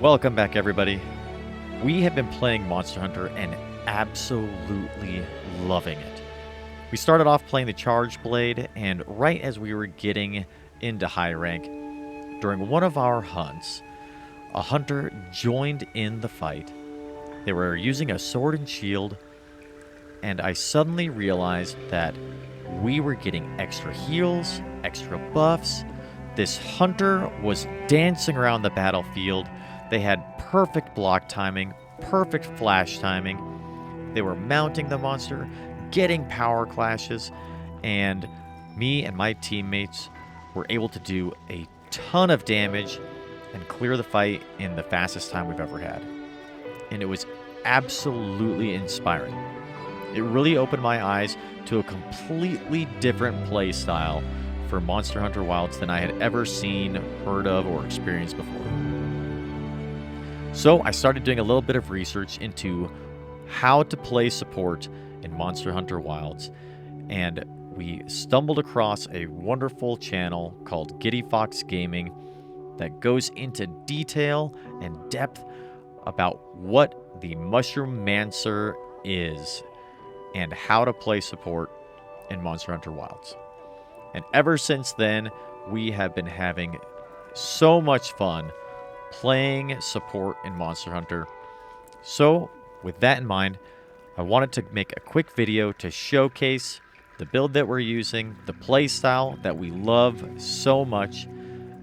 Welcome back, everybody. We have been playing Monster Hunter and absolutely loving it. We started off playing the Charge Blade, and right as we were getting into high rank, during one of our hunts, a hunter joined in the fight. They were using a sword and shield, and I suddenly realized that we were getting extra heals, extra buffs. This hunter was dancing around the battlefield. They had perfect block timing, perfect flash timing. They were mounting the monster, getting power clashes, and me and my teammates were able to do a ton of damage and clear the fight in the fastest time we've ever had. And it was absolutely inspiring. It really opened my eyes to a completely different play style for Monster Hunter Wilds than I had ever seen, heard of, or experienced before. So I started doing a little bit of research into how to play support in Monster Hunter Wilds, and we stumbled across a wonderful channel called Giddy Fox Gaming that goes into detail and depth about what the Mushroomancer is and how to play support in Monster Hunter Wilds. And ever since then, we have been having so much fun playing support in Monster Hunter. So, with that in mind, I wanted to make a quick video to showcase the build that we're using, the play style that we love so much,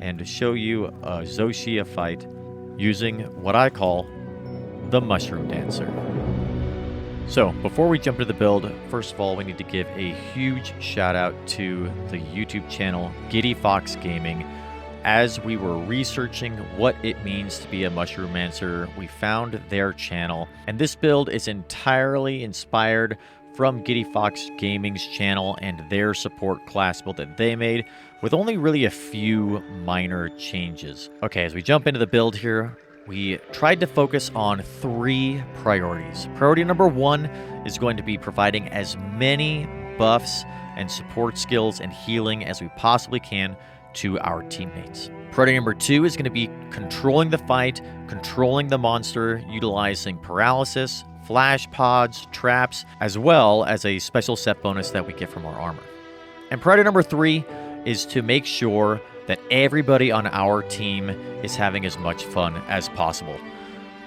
and to show you a Zoh Shia Fight using what I call the Mushroomancer. So, before we jump into the build, first of all, we need to give a huge shout out to the YouTube channel Giddy Fox Gaming. As we were researching what it means to be a Mushroomancer, we found their channel, and this build is entirely inspired from Giddy Fox Gaming's channel and their support class build that they made, with only really a few minor changes. Okay, as we jump into the build here, we tried to focus on 3 priorities. Priority number 1 is going to be providing as many buffs and support skills and healing as we possibly can to our teammates. Priority number 2 is going to be controlling the fight, controlling the monster, utilizing paralysis, flash pods, traps, as well as a special set bonus that we get from our armor. And priority number 3 is to make sure that everybody on our team is having as much fun as possible.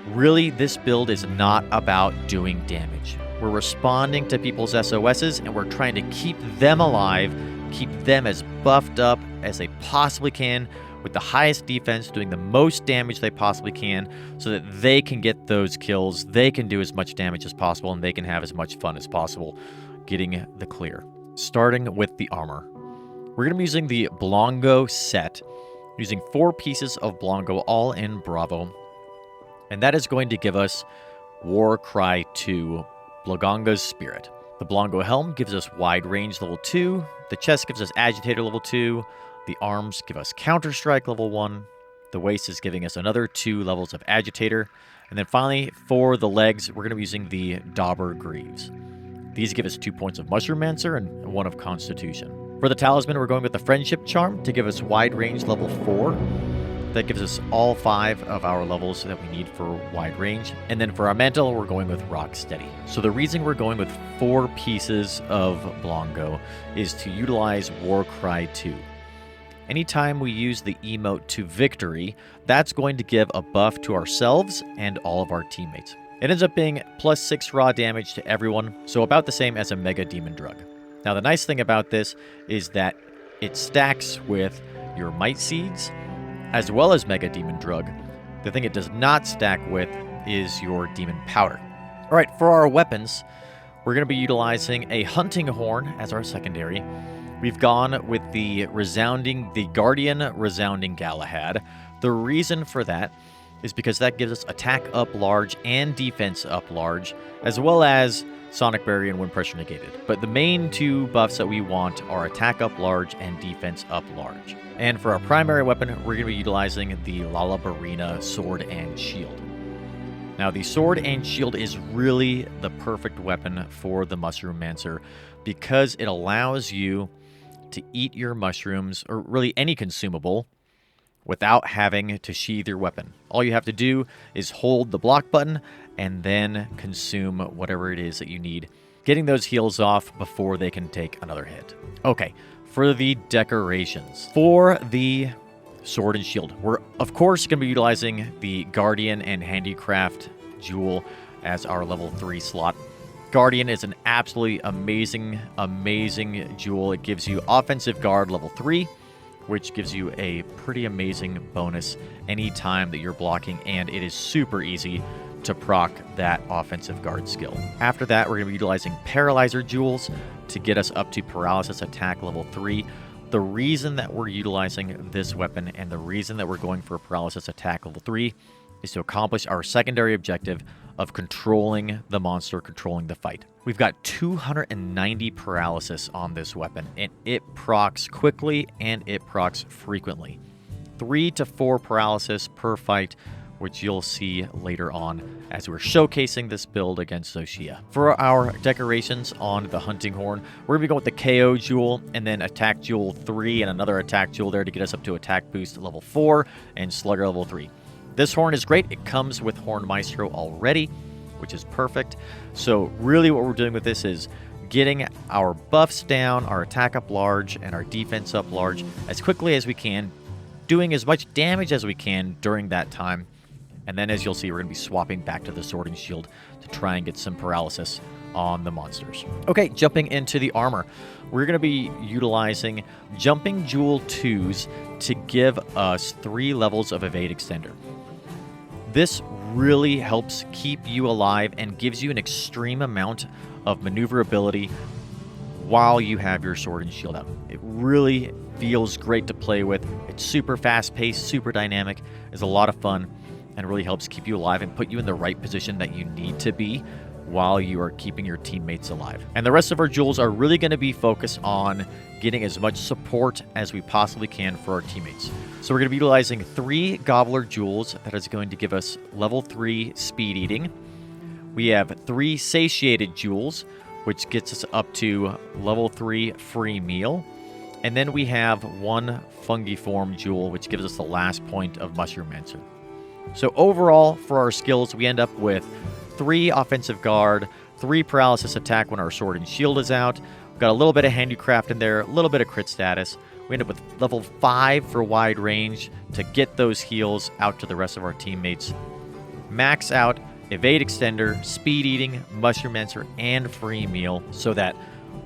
Really, this build is not about doing damage. We're responding to people's SOSs, and we're trying to keep them alive, keep them as buffed up as they possibly can, with the highest defense, doing the most damage they possibly can, so that they can get those kills, they can do as much damage as possible, and they can have as much fun as possible getting the clear. Starting with the armor. We're going to be using the Blongo set, using 4 pieces of Blongo, all in Bravo. And that is going to give us Warcry 2, Blongo's Spirit. The Blongo helm gives us wide range level 2. The chest gives us Agitator level 2. The arms give us Counter-Strike level 1. The waist is giving us another 2 levels of Agitator. And then finally, for the legs, we're going to be using the Dauber Greaves. These give us 2 points of Mushroomancer and 1 of Constitution. For the talisman, we're going with the Friendship Charm to give us wide range level 4. That gives us all 5 of our levels that we need for wide range. And then for our mantle, we're going with Rock Steady. So the reason we're going with 4 pieces of Blongo is to utilize Warcry 2. Anytime we use the emote to victory, that's going to give a buff to ourselves and all of our teammates. It ends up being plus 6 raw damage to everyone, so about the same as a Mega Demon Drug. Now, the nice thing about this is that it stacks with your Might Seeds, as well as Mega Demon Drug. The thing it does not stack with is your Demon Powder. All right, for our weapons, we're going to be utilizing a Hunting Horn as our secondary. We've gone with the Guardian Resounding Galahad. The reason for that is because that gives us attack up large and defense up large, as well as Sonic Barrier and Wind Pressure Negated. But the main 2 buffs that we want are attack up large and defense up large. And for our primary weapon, we're going to be utilizing the Lalabarina Sword and Shield. Now, the Sword and Shield is really the perfect weapon for the Mushroomancer because it allows you to eat your mushrooms, or really any consumable, without having to sheathe your weapon. All you have to do is hold the block button and then consume whatever it is that you need, getting those heals off before they can take another hit. Okay, for the decorations. For the sword and shield, we're of course going to be utilizing the Guardian and Handicraft jewel as our level 3 slot. Guardian is an absolutely amazing jewel. It gives you offensive guard level 3, which gives you a pretty amazing bonus anytime that you're blocking, and it is super easy to proc that offensive guard skill. After that, we're going to be utilizing Paralyzer jewels to get us up to paralysis attack level 3. The reason that we're utilizing this weapon and the reason that we're going for paralysis attack level 3 is to accomplish our secondary objective of controlling the monster, controlling the fight. We've got 290 paralysis on this weapon, and it procs quickly and it procs frequently. 3 to 4 paralysis per fight, which you'll see later on as we're showcasing this build against Zoh Shia. For our decorations on the hunting horn, we're going to go with the KO jewel and then attack jewel 3 and another attack jewel there to get us up to attack boost level 4 and slugger level 3. This horn is great. It comes with Horn Maestro already, which is perfect. So really what we're doing with this is getting our buffs down, our attack up large, and our defense up large as quickly as we can, doing as much damage as we can during that time. And then, as you'll see, we're going to be swapping back to the sword and shield to try and get some paralysis on the monsters. Okay, jumping into the armor. We're going to be utilizing Jumping Jewel 2s to give us 3 levels of Evade Extender. This really helps keep you alive and gives you an extreme amount of maneuverability while you have your sword and shield out. It really feels great to play with. It's super fast-paced, super dynamic. It's a lot of fun, and really helps keep you alive and put you in the right position that you need to be while you are keeping your teammates alive. And the rest of our jewels are really going to be focused on getting as much support as we possibly can for our teammates. So we're going to be utilizing 3 Gobbler jewels that is going to give us level 3 speed eating. We have 3 Satiated jewels, which gets us up to level 3 free meal. And then we have 1 Fungiform jewel, which gives us the last point of Mushroomancer. So overall, for our skills, we end up with 3 offensive guard, 3 paralysis attack when our sword and shield is out. We've got a little bit of handicraft in there, a little bit of crit status. We end up with level 5 for wide range to get those heals out to the rest of our teammates. Max out Evade Extender, Speed Eating, Mushroomancer, and Free Meal so that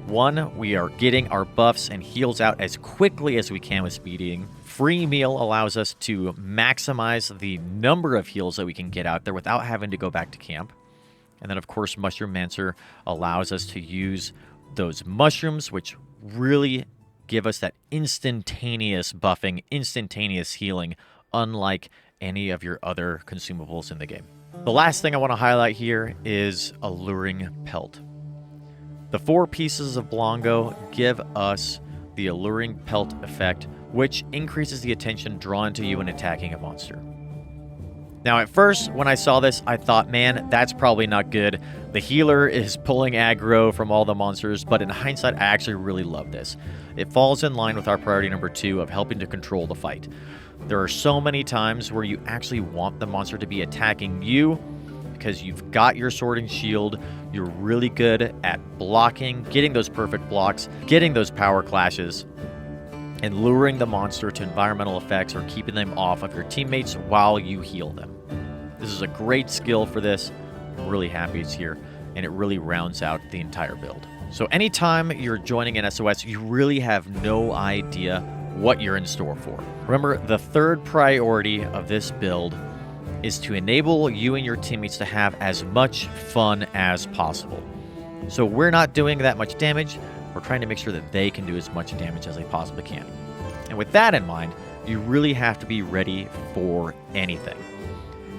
1, we are getting our buffs and heals out as quickly as we can with Speed Eating. Free Meal allows us to maximize the number of heals that we can get out there without having to go back to camp. And then, of course, Mushroomancer allows us to use those mushrooms, which really give us that instantaneous buffing, instantaneous healing, unlike any of your other consumables in the game. The last thing I want to highlight here is Alluring Pelt. The 4 pieces of Blongo give us the Alluring Pelt effect, which increases the attention drawn to you when attacking a monster. Now, at first, when I saw this, I thought, man, that's probably not good. The healer is pulling aggro from all the monsters, but in hindsight, I actually really love this. It falls in line with our priority number 2 of helping to control the fight. There are so many times where you actually want the monster to be attacking you because you've got your sword and shield, you're really good at blocking, getting those perfect blocks, getting those power clashes, and luring the monster to environmental effects or keeping them off of your teammates while you heal them. This is a great skill for this. I'm really happy it's here, and it really rounds out the entire build. So anytime you're joining an SOS, you really have no idea what you're in store for. Remember, the 3rd priority of this build is to enable you and your teammates to have as much fun as possible. So we're not doing that much damage. We're trying to make sure that they can do as much damage as they possibly can. And with that in mind, you really have to be ready for anything.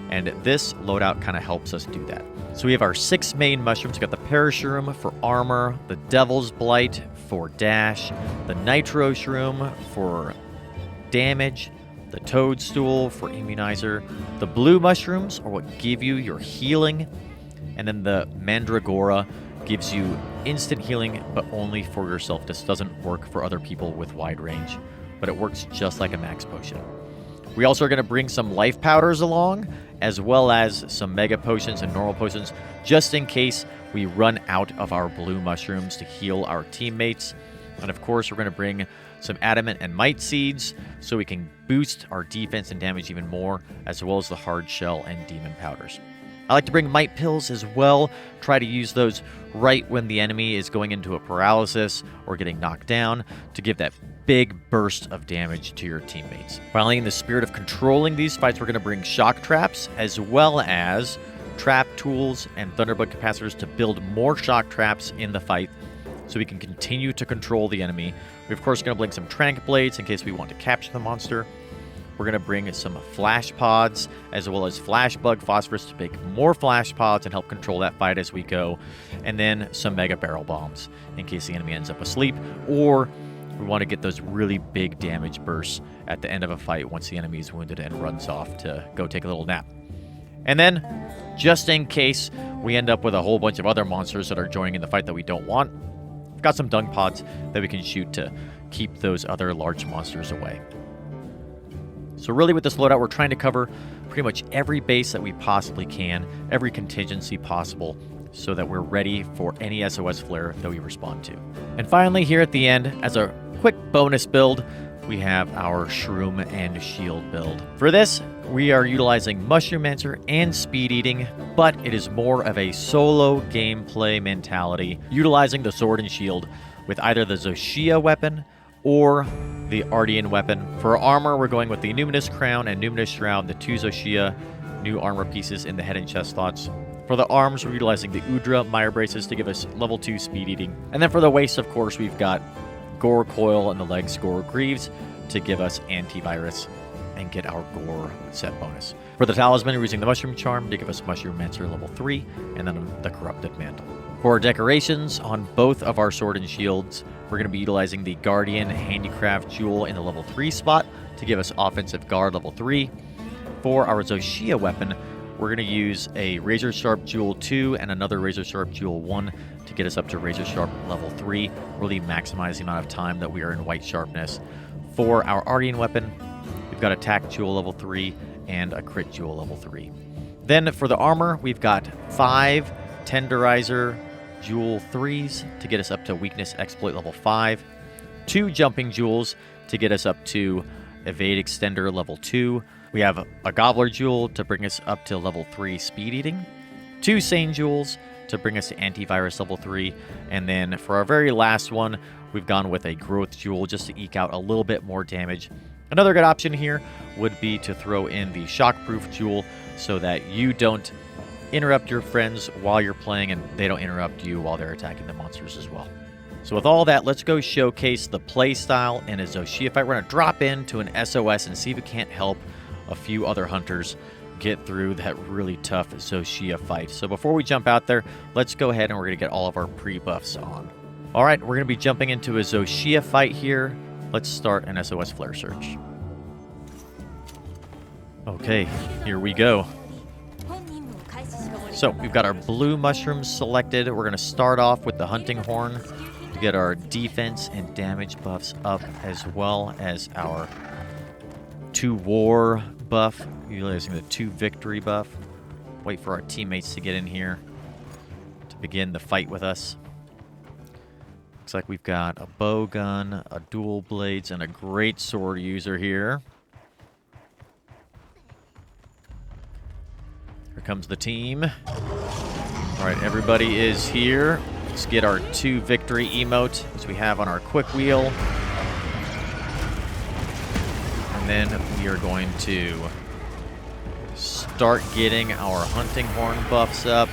And this loadout kind of helps us do that. So we have our 6 main mushrooms. We've got the Parashroom for armor, the Devil's Blight for dash, the Nitro Shroom for damage, the Toadstool for immunizer, the blue mushrooms are what give you your healing, and then the Mandragora gives you instant healing, but only for yourself. This doesn't work for other people with wide range, but it works just like a max potion. We also are going to bring some life powders along, as well as some mega potions and normal potions, just in case we run out of our blue mushrooms to heal our teammates. And of course, we're going to bring some adamant and might seeds so we can boost our defense and damage even more, as well as the hard shell and demon powders. I like to bring might pills as well. Try to use those right when the enemy is going into a paralysis or getting knocked down to give that big burst of damage to your teammates. Finally, in the spirit of controlling these fights, we're going to bring shock traps as well as trap tools and thunderbug capacitors to build more shock traps in the fight so we can continue to control the enemy. We're of course going to bring some trank blades in case we want to capture the monster. We're going to bring some flash pods as well as flash bug phosphorus to make more flash pods and help control that fight as we go. And then some mega barrel bombs in case the enemy ends up asleep, or we want to get those really big damage bursts at the end of a fight once the enemy is wounded and runs off to go take a little nap. And then, just in case we end up with a whole bunch of other monsters that are joining in the fight that we don't want, we've got some dung pods that we can shoot to keep those other large monsters away. So really with this loadout, we're trying to cover pretty much every base that we possibly can, every contingency possible, so that we're ready for any SOS flare that we respond to. And finally, here at the end, as a quick bonus build, we have our Shroom and Shield build. For this, we are utilizing Mushroomancer and Speed Eating, but it is more of a solo gameplay mentality, utilizing the Sword and Shield with either the Zoh Shia weapon or the Ardian weapon. For armor, we're going with the Numinous Crown and Numinous Shroud, the 2 Zoh Shia new armor pieces in the head and chest slots. For the arms, we're utilizing the Udra Mire Braces to give us level 2 speed eating. And then for the waist, of course, we've got Gore Coil and the legs Gore Greaves to give us antivirus and get our Gore set bonus. For the talisman, we're using the Mushroom Charm to give us Mushroomancer level 3, and then the Corrupted Mantle. For our decorations on both of our sword and shields, we're going to be utilizing the Guardian Handicraft Jewel in the level 3 spot to give us offensive guard level 3. For our Zoh Shia weapon, we're going to use a Razor Sharp Jewel 2 and another Razor Sharp Jewel 1 to get us up to Razor Sharp level 3, really maximize the amount of time that we are in white sharpness. For our Ardian weapon, we've got Attack Jewel level 3 and a Crit Jewel level 3. Then for the armor, we've got 5 Tenderizer Jewel 3s to get us up to Weakness Exploit level 5, 2 Jumping Jewels to get us up to Evade Extender level 2. We have a Gobbler Jewel to bring us up to level 3 Speed Eating, 2 Sane Jewels to bring us to Antivirus level 3, and then for our very last one, we've gone with a Growth Jewel just to eke out a little bit more damage. Another good option here would be to throw in the Shockproof Jewel so that you don't interrupt your friends while you're playing and they don't interrupt you while they're attacking the monsters as well. So with all that, let's go showcase the play style in a Zoh Shia fight. We're going to drop into an SOS and see if we can't help a few other hunters get through that really tough Zoh Shia fight. So before we jump out there, let's go ahead and we're going to get all of our pre-buffs on. All right, we're going to be jumping into a Zoh Shia fight here. Let's start an SOS flare search. Okay, here we go. So we've got our blue mushrooms selected. We're going to start off with the hunting horn to get our defense and damage buffs up, as well as our 2 war buff, utilizing the 2 victory buff. Wait for our teammates to get in here to begin the fight with us. Looks like we've got a bow gun, a dual blades, and a great sword user here. Here comes the team. All right, everybody is here. Let's get our 2 victory emote, as we have on our quick wheel. And then we are going to start getting our hunting horn buffs up.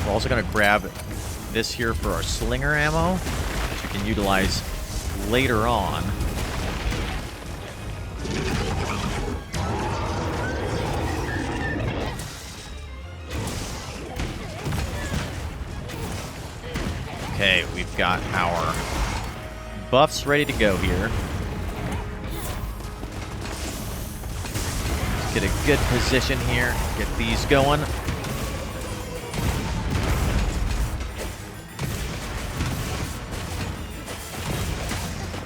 We're also going to grab this here for our slinger ammo, which we can utilize later on. Okay, we've got our buffs ready to go here. Let's get a good position here, get these going.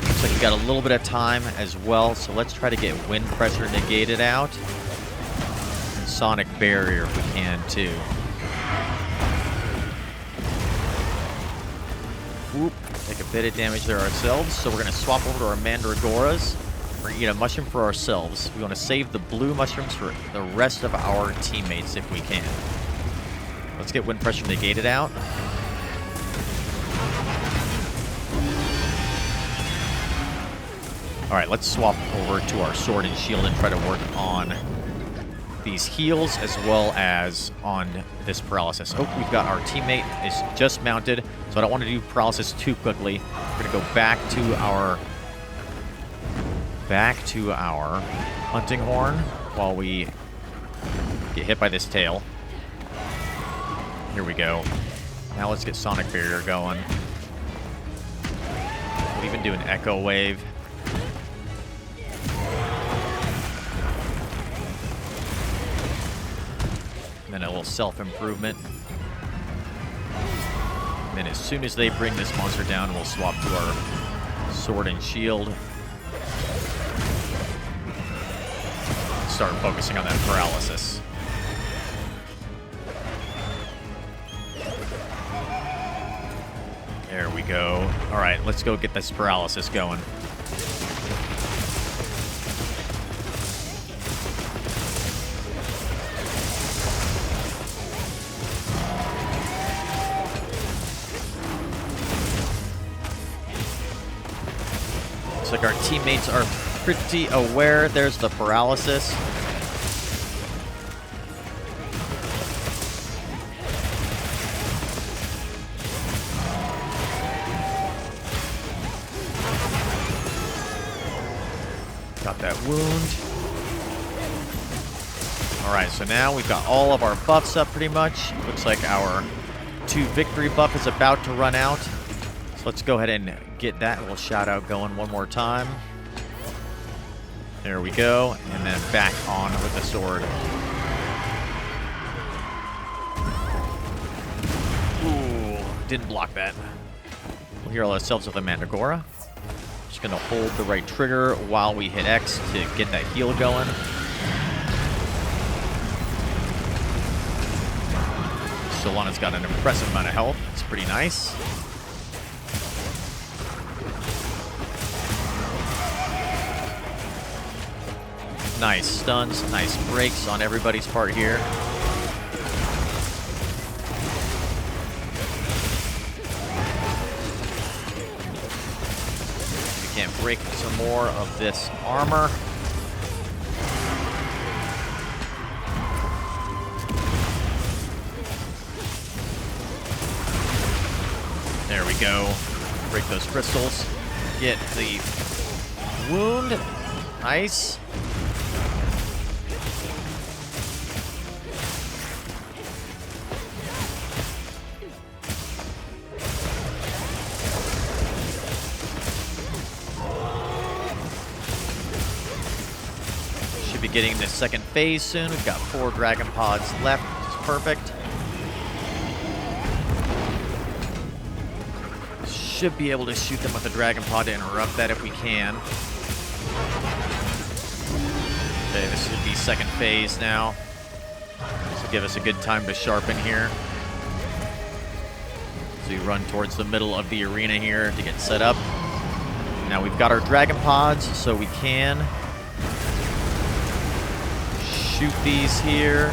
Looks like We got a little bit of time as well, so let's try to get wind pressure negated out. And sonic barrier if we can, too. Whoop. Take a bit of damage there ourselves, so we're going to swap over to our Mandragoras. We're going to eat a mushroom for ourselves. We want to save the blue mushrooms for the rest of our teammates if we can. Let's get wind pressure negated out. Alright, let's swap over to our sword and shield and try to work on these heals as well as on this paralysis. Oh, we've got our teammate is just mounted, so I don't want to do paralysis too quickly. We're going to go back to our hunting horn while we get hit by this tail. Here we go. Now let's get sonic barrier going. We'll even do an echo wave. And then a little self-improvement. And then as soon as they bring this monster down, we'll swap to our sword and shield. Start focusing on that paralysis. There we go. All right, let's go get this paralysis going. Looks like our teammates are pretty aware. There's the paralysis. Got that wound. Alright, so now we've got all of our buffs up pretty much. Looks like our 2 victory buff is about to run out. So let's go ahead and get that little shout out going one more time. There we go. And then back on with the sword. Ooh, didn't block that. We'll heal ourselves with a Mandragora. Just going to hold the right trigger while we hit X to get that heal going. Solana's got an impressive amount of health. It's pretty nice. Nice stuns, nice breaks on everybody's part here. We can break some more of this armor. There we go. Break those crystals. Get the wound. Nice. Should be getting this second phase soon. We've got 4 dragon pods left, which is perfect. Should be able to shoot them with a dragon pod to interrupt that if we can. Okay, this should be second phase now. This will give us a good time to sharpen here. So we run towards the middle of the arena here to get set up. Now we've got our dragon pods, so we can shoot these here.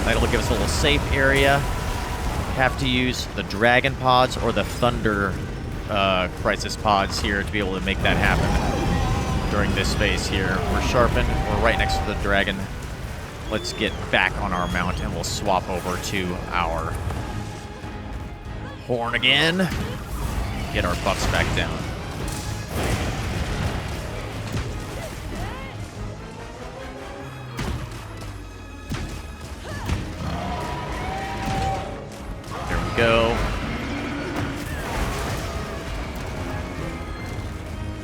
That'll give us a little safe area. Have to use the dragon pods or the thunder crisis pods here to be able to make that happen during this phase here. We're sharpened. We're right next to the dragon. Let's get back on our mount and we'll swap over to our horn again. Get our buffs back down. Go.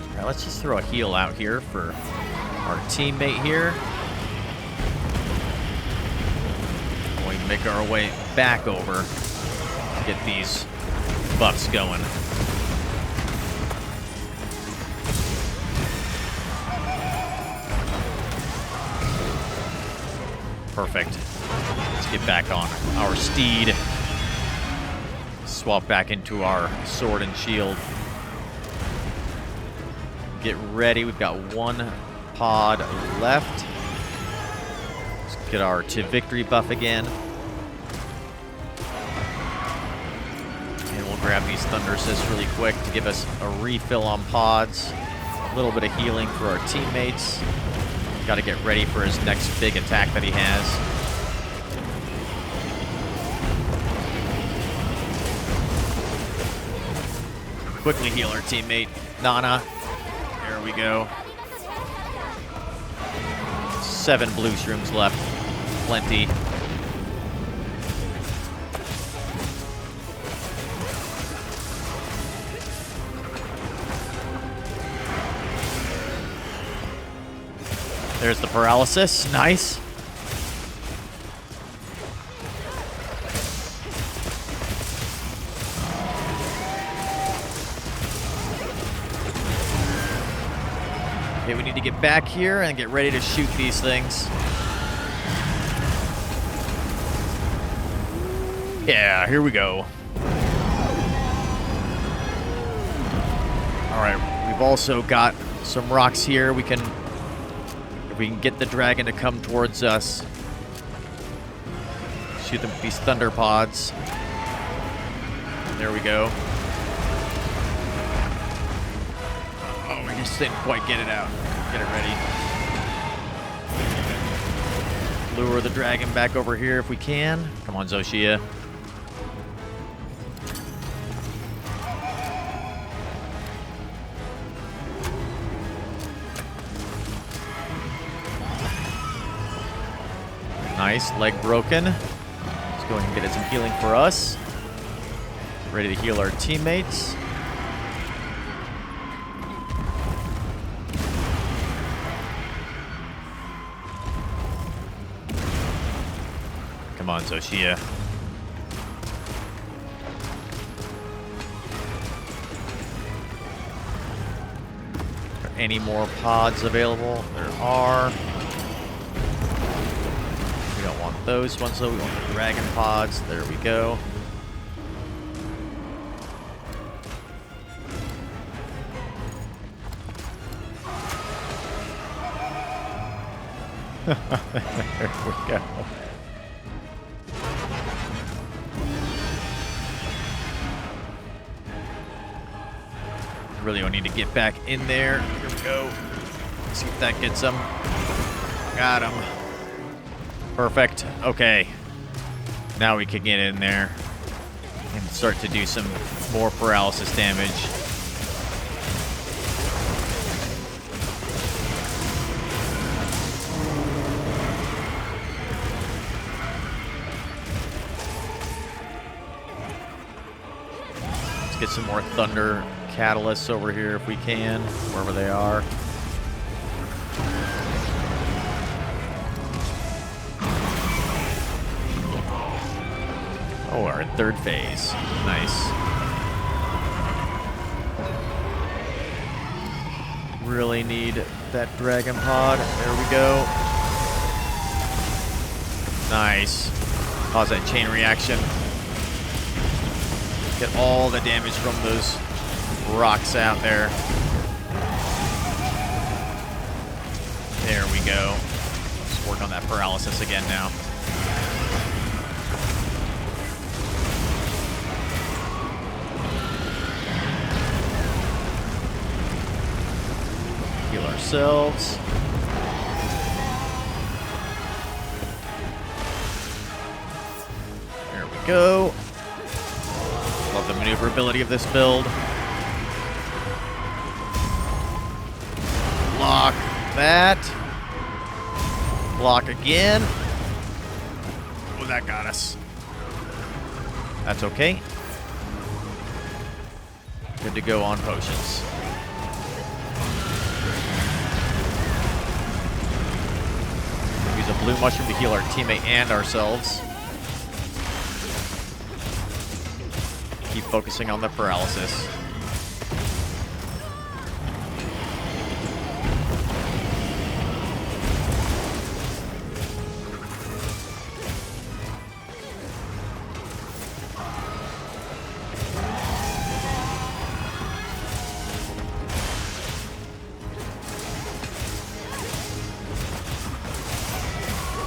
All right, let's just throw a heal out here for our teammate here. We make our way back over to get these buffs going. Perfect. Let's get back on our steed. Swap back into our sword and shield. Get ready. We've got one pod left. Let's get our to victory buff again. And we'll grab these Thunder Assists really quick to give us a refill on pods. A little bit of healing for our teammates. Got to get ready for his next big attack that he has. Quickly heal our teammate, Nana. There we go. 7 blue shrooms left. Plenty. There's the paralysis. Nice. Okay, we need to get back here and get ready to shoot these things. Yeah, here we go. Alright, we've also got some rocks here. If we can get the dragon to come towards us, shoot them with these thunder pods. There we go. Oh, we just didn't quite get it out. Get it ready. Lure the dragon back over here if we can. Come on, Zoh Shia. Nice, leg broken. Let's go ahead and get it some healing for us. Ready to heal our teammates. Come on, Zoh Shia. Are there any more pods available? There are. We don't want those ones though. We want the dragon pods. There we go. There we go. Really don't need to get back in there. Here we go. Let's see if that gets him. Got him. Perfect. Okay. Now we can get in there and start to do some more paralysis damage. Let's get some more thunder catalysts over here if we can, wherever they are. Oh, our third phase. Nice. Really need that dragon pod. There we go. Nice. Cause that chain reaction. Get all the damage from those rocks out there. There we go. Let's work on that paralysis again now. Heal ourselves. There we go. Love the maneuverability of this build. Block that. Block again. Oh, that got us. That's okay. Good to go on potions. Use a blue mushroom to heal our teammate and ourselves. Keep focusing on the paralysis.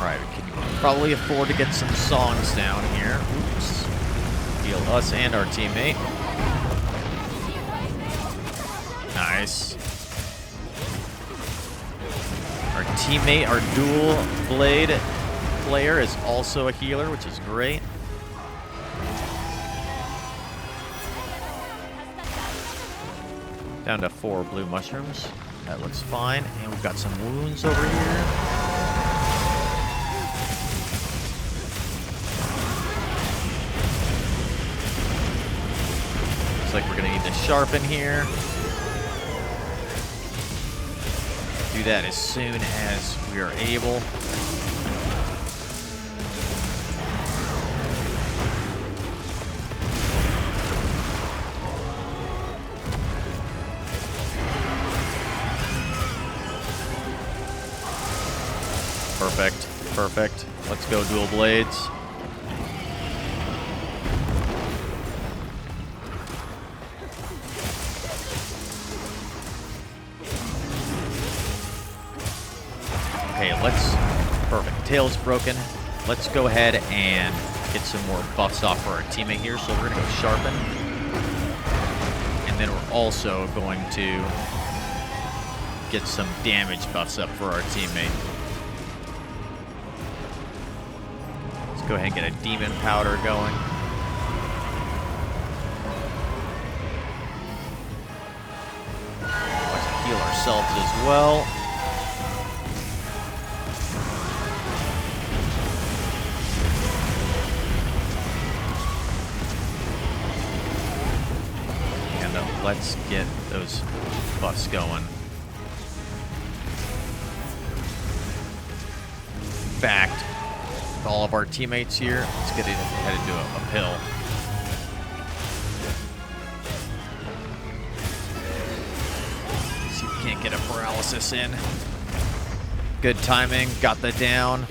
Alright, we can probably afford to get some songs down here. Oops. Heal us and our teammate. Nice. Our teammate, our dual blade player, is also a healer, which is great. Down to 4 blue mushrooms. That looks fine. And we've got some wounds over here. Looks like we're going to need to sharpen here. Do that as soon as we are able. Perfect, perfect. Let's go dual blades. Okay, perfect. Tail's broken. Let's go ahead and get some more buffs off for our teammate here. So we're gonna go sharpen. And then we're also going to get some damage buffs up for our teammate. Go ahead and get a demon powder going. Let's heal ourselves as well. And let's get those buffs going. In fact, all of our teammates here, let's get ahead and do a pill. See if we can't get a paralysis in. Good timing, got the down.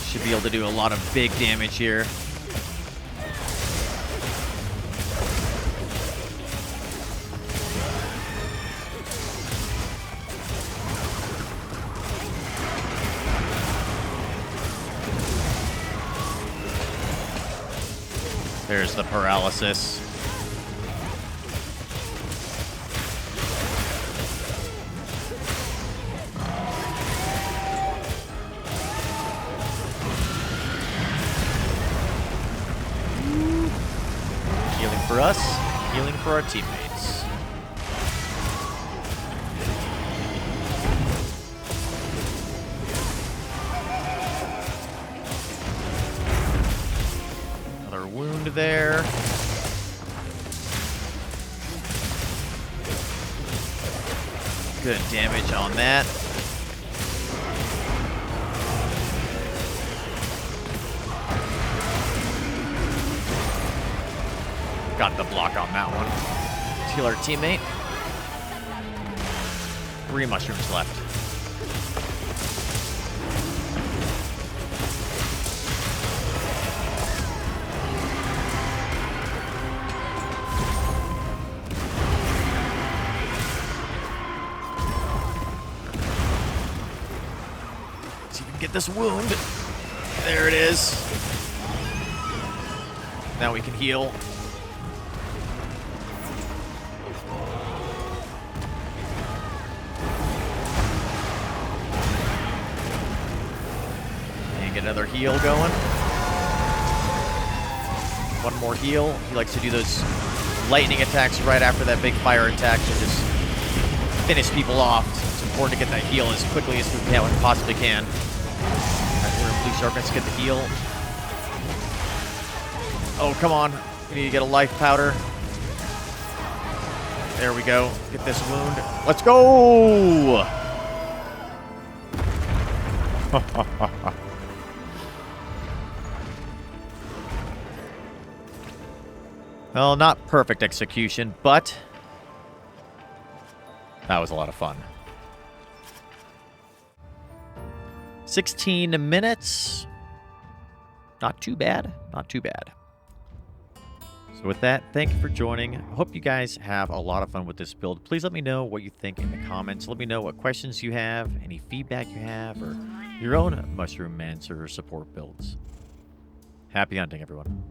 Should be able to do a lot of big damage here. There's the paralysis. Healing for us, healing for our teammates. Wound there. Good damage on that. Got the block on that one. Let's heal our teammate. 3 mushrooms left. Get this wound. There it is. Now we can heal. And get another heal going. One more heal. He likes to do those lightning attacks right after that big fire attack to just finish people off. It's important to get that heal as quickly as we possibly can. We're in blue sharpness, get the heal. Oh, come on. We need to get a life powder. There we go. Get this wound. Let's go! Well, not perfect execution, but that was a lot of fun. 16 minutes. Not too bad. Not too bad. So with that, thank you for joining. I hope you guys have a lot of fun with this build. Please let me know what you think in the comments. Let me know what questions you have, any feedback you have, or your own Mushroomancer support builds. Happy hunting, everyone.